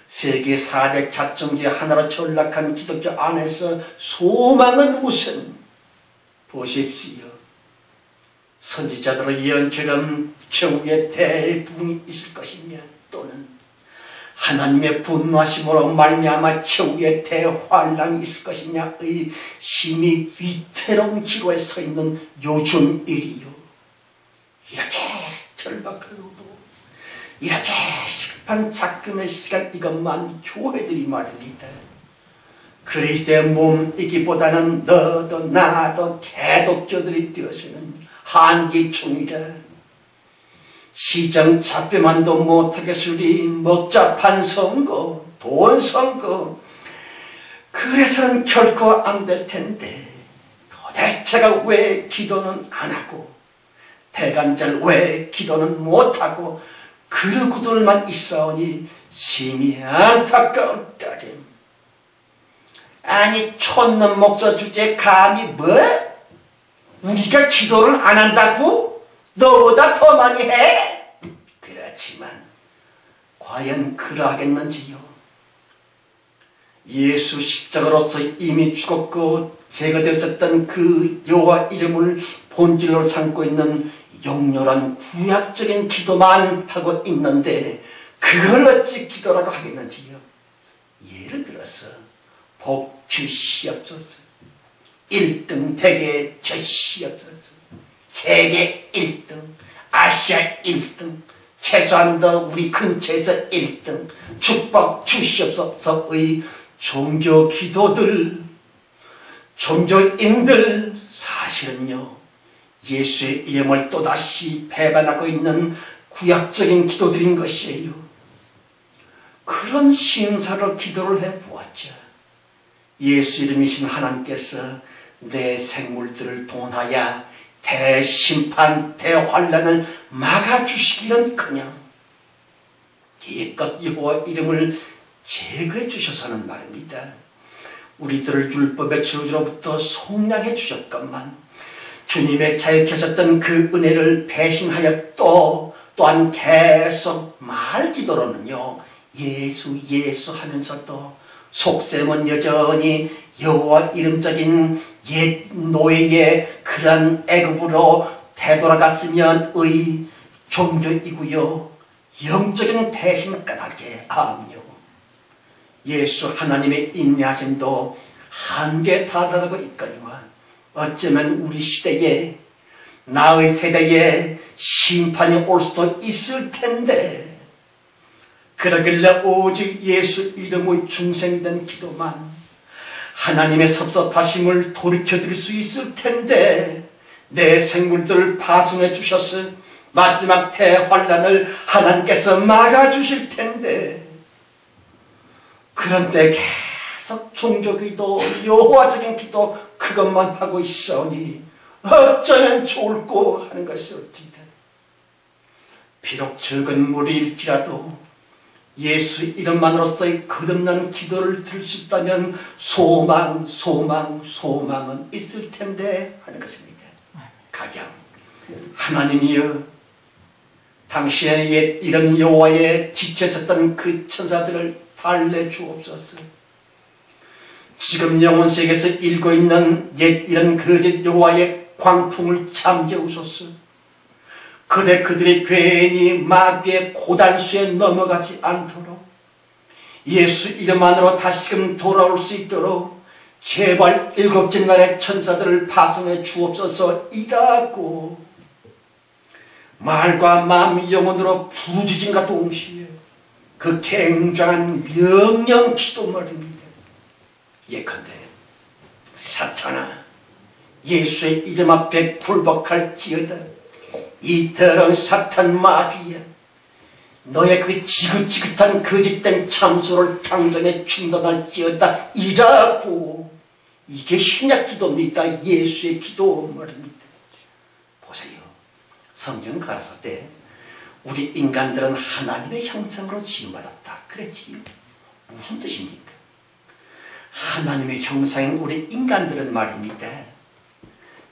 세계 4대 잡종교의 하나로 전락한 기독교 안에서 소망은 무슨? 보십시오. 선지자들의 예언처럼 최후의 대부흥이 있을 것이냐, 또는 하나님의 분노하심으로 말미암아 최후의 대환란이 있을 것이냐의 심히 위태로운 기로에 서 있는 요즘 일이요. 이렇게 절박하고도 이렇게 시급한 작금의 시간 이것만 교회들이 말입니다. 그리스도의 몸이기보다는 너도 나도 개독교들이 되어서는 한기충이다. 시정 잡배만도 못하겠으니 먹자판 선거, 돈 선거, 그래서는 결코 안 될 텐데 도대체가 왜 기도는 안 하고 대간절 왜 기도는 못하고 그러고들만 있사오니 심히 안타까웠다림. 아니 촌놈 목사 주제 감히 뭐? 우리가 기도를 안 한다고? 너보다 더 많이 해? 그렇지만 과연 그러하겠는지요? 예수 십자가로서 이미 죽었고 제거되었던 그 여호와 이름을 본질로 삼고 있는 용렬한 구약적인 기도만 하고 있는데 그걸 어찌 기도라고 하겠는지요? 예를 들어서 복 주시옵소서, 1등 백에 주시옵소서, 세계 1등, 아시아 1등, 최소한 더 우리 근처에서 1등, 축복 주시옵소서의 종교 기도들, 종교인들 사실은요 예수의 이름을 또다시 배반하고 있는 구약적인 기도들인 것이에요. 그런 신사로 기도를 해보았죠. 예수 이름이신 하나님께서 내 생물들을 통하여 대심판, 대환란을 막아주시기는커녕 기껏 여호와 이름을 제거해 주셔서는 말입니다. 우리들을 율법의 저주로부터 속량해 주셨건만 주님의 자유케 하셨던 그 은혜를 배신하여 또한 계속 말 기도로는요 예수 예수 하면서도 속셈은 여전히 여호와 이름적인 옛 노예의 그런 애굽으로 되돌아갔으면의 종교이고요 영적인 배신 까닭에 암요 예수 하나님의 인내하심도 한계에 다다르고 있거니와 어쩌면 우리 시대에 나의 세대에 심판이 올 수도 있을 텐데 그러길래 오직 예수 이름의 중생된 기도만 하나님의 섭섭하심을 돌이켜드릴 수 있을 텐데 내 생물들을 파송해 주셔서 마지막 대환란을 하나님께서 막아주실 텐데 그런데 계속 종교기도 여호와적인 기도 그것만 하고 있으니 어쩌면 좋을꼬 하는 것이 어디다. 비록 적은 무리일지라도 예수 이름만으로서의 거듭난 기도를 들을 수 있다면 소망은 있을 텐데 하는 것입니다. 가령 하나님이여 당신의 옛 이름 여호와에 지쳐졌던 그 천사들을 달래주옵소서. 지금 영혼세계에서 일고 있는 옛 이런 거짓 여호와의 광풍을 잠재우소서. 그래 그들이 괜히 마귀의 고단수에 넘어가지 않도록 예수 이름만으로 다시금 돌아올 수 있도록 제발 7째 날의 천사들을 파송해 주옵소서. 이라고 말과 마음 영혼으로 부르짖음과 동시에 그 굉장한 명령 기도 말입니다. 예컨대 사탄아 예수의 이름 앞에 굴복할지어다. 이 더러운 사탄 마귀야, 너의 그 지긋지긋한 거짓된 참소를 당장에 중단할지어다. 이라고 이게 신약 기도입니다. 예수의 기도 말입니다. 보세요. 성경 가라사 때 우리 인간들은 하나님의 형상으로 지음받았다 그랬지요. 무슨 뜻입니까? 하나님의 형상인 우리 인간들은 말입니다.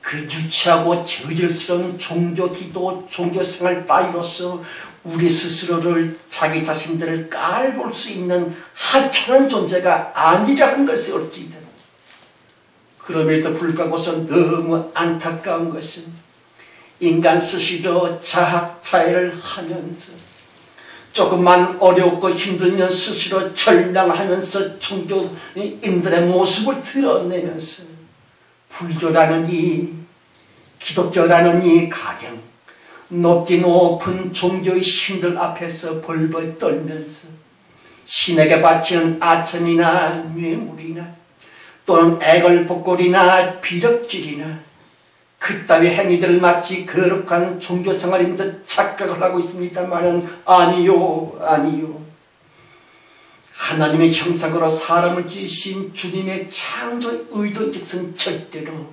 그 유치하고 저질스러운 종교기도, 종교생활 따위로서 우리 스스로를 자기 자신들을 깔볼 수 있는 하찮은 존재가 아니라는 것이 옳지다. 그럼에도 불구하고서 너무 안타까운 것은 인간 스스로 자학자애를 하면서 조금만 어렵고 힘들면 스스로 절망하면서 종교인들의 모습을 드러내면서 불교라느니 기독교라느니 가령 높디 높은 종교의 신들 앞에서 벌벌 떨면서 신에게 바치는 아첨이나 뇌물이나 또는 애걸복걸이나 비력질이나 그따위 행위들을 마치 거룩한 종교생활인 듯 착각을 하고 있습니다마는 아니요, 아니요. 하나님의 형상으로 사람을 지으신 주님의 창조의 의도인즉슨 절대로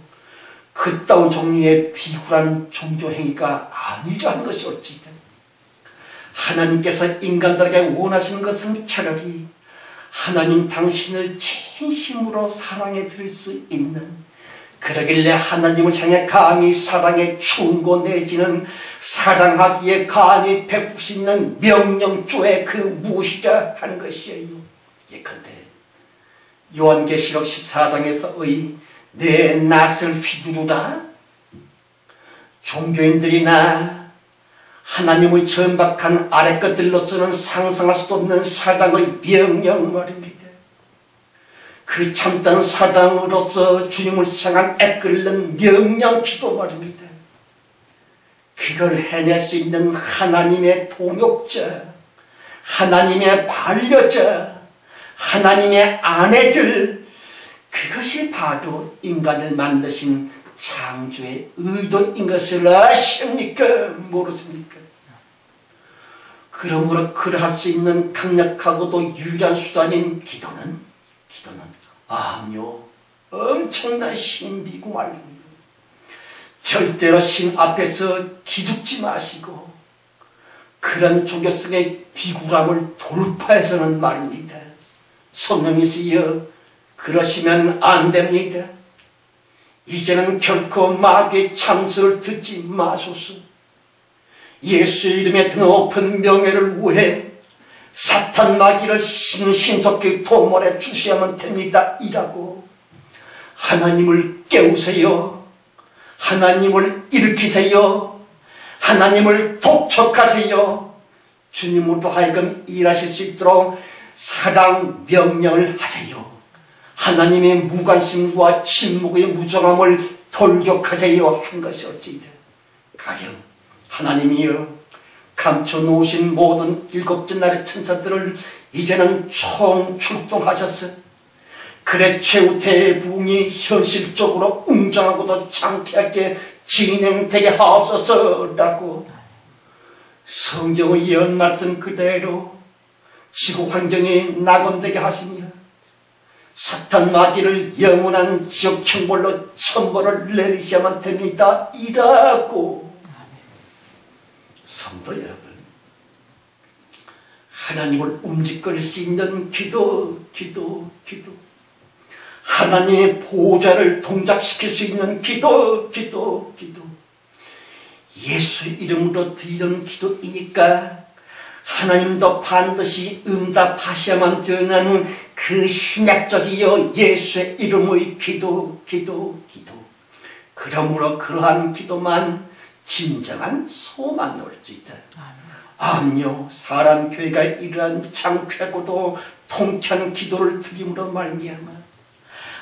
그따위 종류의 비굴한 종교행위가 아니라는 것이 옳지다. 하나님께서 인간들에게 원하시는 것은 차라리 하나님 당신을 진심으로 사랑해 드릴 수 있는, 그러길래 하나님을 향해 감히 사랑의 충고 내지는 사랑하기에 감히 베풀 수 있는 명령조에 그 무엇이자 하는 것이에요. 예컨대 요한계시록 14장에서의 내 낯을 휘두르라, 종교인들이나 하나님의 천박한 아래 것들로서는 상상할 수도 없는 사랑의 명령 말입니다. 그 참다운 사랑으로서 주님을 향한 애끓는 명령 기도 말입니다. 그걸 해낼 수 있는 하나님의 동역자, 하나님의 반려자, 하나님의 아내들, 그것이 바로 인간을 만드신 창조의 의도인 것을 아십니까? 모르십니까? 그러므로 그러할 수 있는 강력하고도 유일한 수단인 기도는 암요 엄청난 신비고 말입니다. 절대로 신 앞에서 기죽지 마시고 그런 종교성의 비굴함을 돌파해서는 말입니다. 성령이시여 그러시면 안 됩니다. 이제는 결코 마귀의 참소를 듣지 마소서. 예수의 이름에 드높은 명예를 위해 사탄 마귀를 신속히 도모해 주셔야만 됩니다. 이라고 하나님을 깨우세요. 하나님을 일으키세요. 하나님을 독촉하세요. 주님으로 하여금 일하실 수 있도록 사랑 명령을 하세요. 하나님의 무관심과 침묵의 무정함을 돌격하세요 한 것이 어찌이다. 가령 하나님이여 감춰놓으신 모든 일곱째 날의 천사들을 이제는 총출동하셔서 그래 최후 대부흥이 현실적으로 웅장하고도 장쾌하게 진행되게 하옵소서라고 성경의 예언 말씀 그대로 지구 환경이 낙원되게 하시며 사탄 마귀를 영원한 지옥 형벌로 천벌을 내리셔야만 됩니다. 이라고. 성도 여러분, 하나님을 움직일 수 있는 기도. 하나님의 보좌를 동작시킬 수 있는 기도. 예수 이름으로 드리는 기도이니까 하나님도 반드시 응답하셔야만 되는 그 신약적이요 예수의 이름의 기도. 그러므로 그러한 기도만 진정한 소망이 올지이다. 암요 사람 교회가 이러한 장쾌하고도 통쾌한 기도를 드림으로 말미암아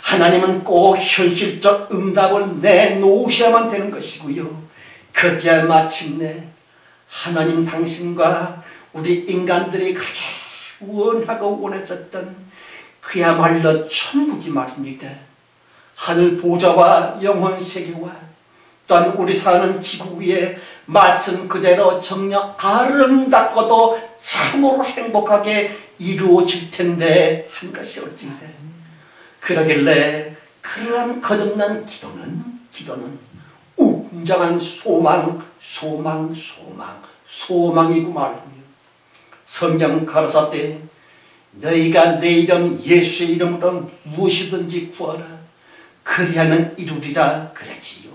하나님은 꼭 현실적 응답을 내놓으셔야만 되는 것이고요. 그때야 마침내 하나님 당신과 우리 인간들이 그렇게 원하고 원했었던 그야말로 천국이 말입니다. 하늘 보좌와 영원 세계와 또한 우리 사는 지구 위에 말씀 그대로 정녕 아름답고도 참으로 행복하게 이루어질 텐데 한 것이 어찌다. 그러길래 그러한 거듭난 기도는 웅장한 소망이고 말입니다. 성경 가라사대 너희가 내 이름 예수의 이름으로 무엇이든지 구하라 그리하면 이루리라 그랬지요.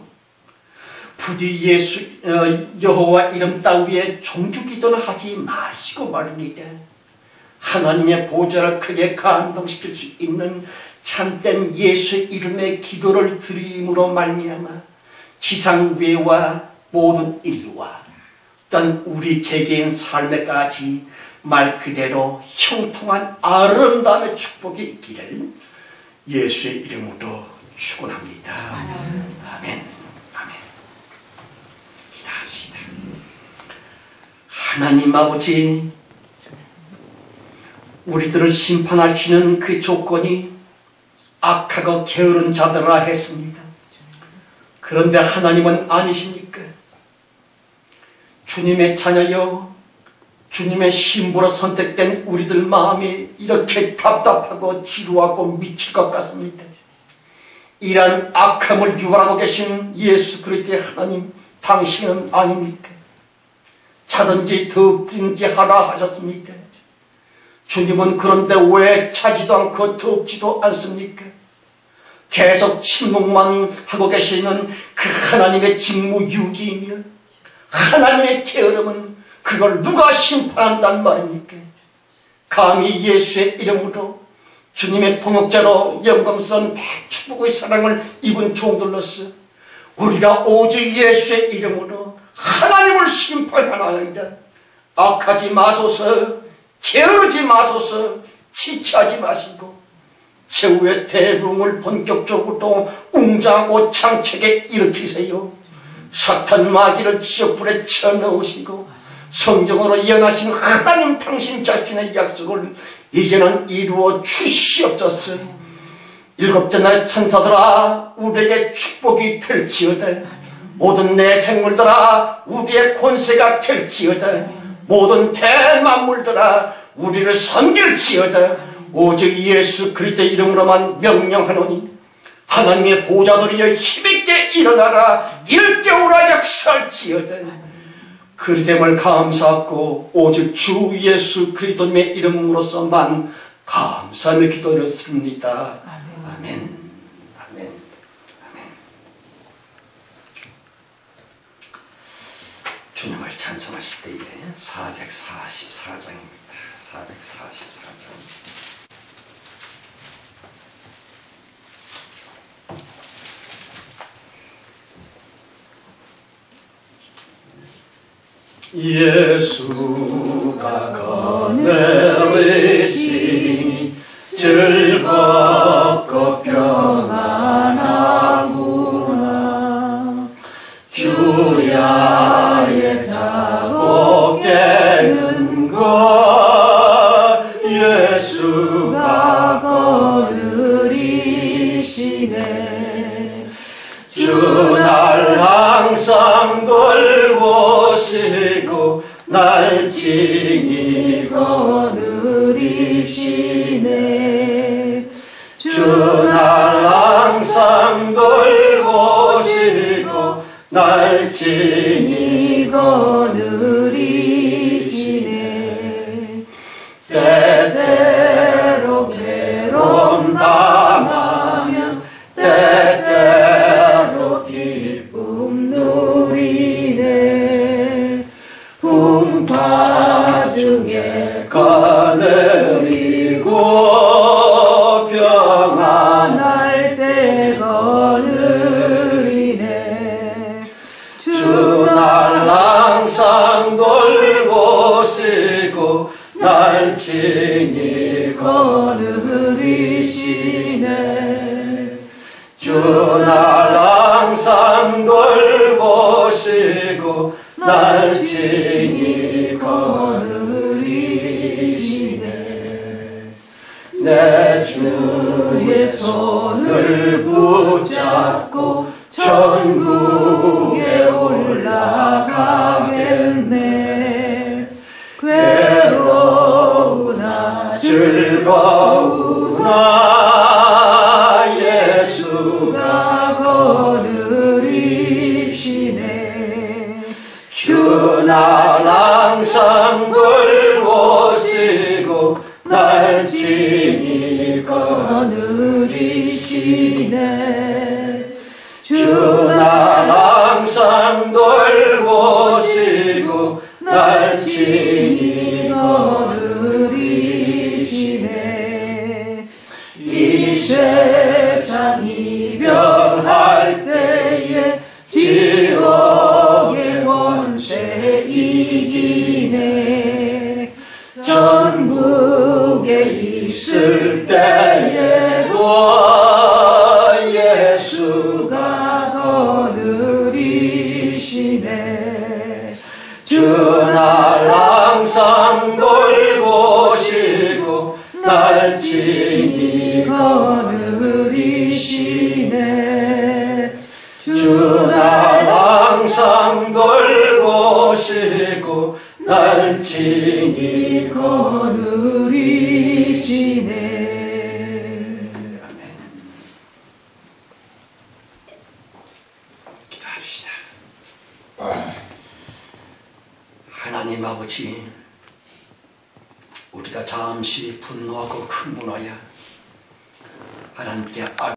부디 예수 여호와 이름 따위에 종교기도는 하지 마시고 말입니다. 하나님의 보좌를 크게 감동시킬 수 있는 참된 예수의 이름의 기도를 드림으로 말미암아 지상위와 모든 인류와 또한 우리 개개인 삶에까지 말 그대로 형통한 아름다움의 축복이 있기를 예수의 이름으로 축원합니다. 아멘. 기도합시다. 하나님 아버지, 우리들을 심판하시는 그 조건이 악하고 게으른 자들라 했습니다. 그런데 하나님은 아니십니까? 주님의 자녀여, 주님의 신부로 선택된 우리들 마음이 이렇게 답답하고 지루하고 미칠 것 같습니다. 이러한 악함을 유발하고 계신 예수 그리스도의 하나님, 당신은 아닙니까? 차든지 덥든지 하라 하셨습니까? 주님은 그런데 왜 차지도 않고 덥지도 않습니까? 계속 침묵만 하고 계시는 그 하나님의 직무유기이며 하나님의 게으름은 그걸 누가 심판한단 말입니까? 감히 예수의 이름으로 주님의 통역자로 영광스러운 축복의 사랑을 입은 종들로서 우리가 오직 예수의 이름으로 하나님을 심판하나이다. 악하지 마소서, 게으르지 마소서, 지체하지 마시고 최후의 대부흥을 본격적으로 웅장하고 창책에 일으키세요. 사탄 마귀를 지옥불에 쳐넣으시고 성경으로 예언하신 하나님 당신 자신의 약속을 이제는 이루어 주시옵소서. 일곱째 날의 천사들아, 우리에게 축복이 될지어다. 모든 내 생물들아, 우리의 권세가 될지어다. 모든 대만물들아, 우리를 섬길지어다. 오직 예수 그리스도의 이름으로만 명령하노니 하나님의 보좌들이여 힘있게 일어나라. 일깨우라 역사할지어다. 그리됨을 감사하고 오직 주 예수 그리스도의 이름으로서만 감사하며 기도드렸습니다. 아멘. 아멘. 아멘. 주님을 찬송하실 때에 444장입니다. 444장. 예수가 거느리시니 즐겁고 평안하구나. 주야의 자고 깨는 것 예수가 거느리시네. 주 날 항상 돌보시고 날 지니고 느리시네. 주 날 항상 돌보시고 날 지니고 느리시네. 때때로 괴로움 당하며 때때로 기쁨 누리네. 풍파 중에 거느리고 평안할 때 거느리네. 주 날 항상 돌보시고 날 친히 거느리시네. 주 날 항상 돌보시고 날 친히 거느리시네. 내 주의 손을 붙잡고 천국에 올라가겠네. 괴로우나 즐거우나 예수가 거느리시네. 주 날 항상 돌보시고 날 친히 거느리시네. 주 날 항상 돌보시고 날 친히 거느리시네. 이 세상 이별할 때에 지옥의 원세 이기네. 전국에 있을 때에도 예수가 거느리시네. 주 날 친히 거느리시네. 주 날 항상 돌보시고 날 친히 거느리시네. 아멘. 기도합시다. 하나님 아버지, 우리가 잠시 분노하고 흥분하여 하나님께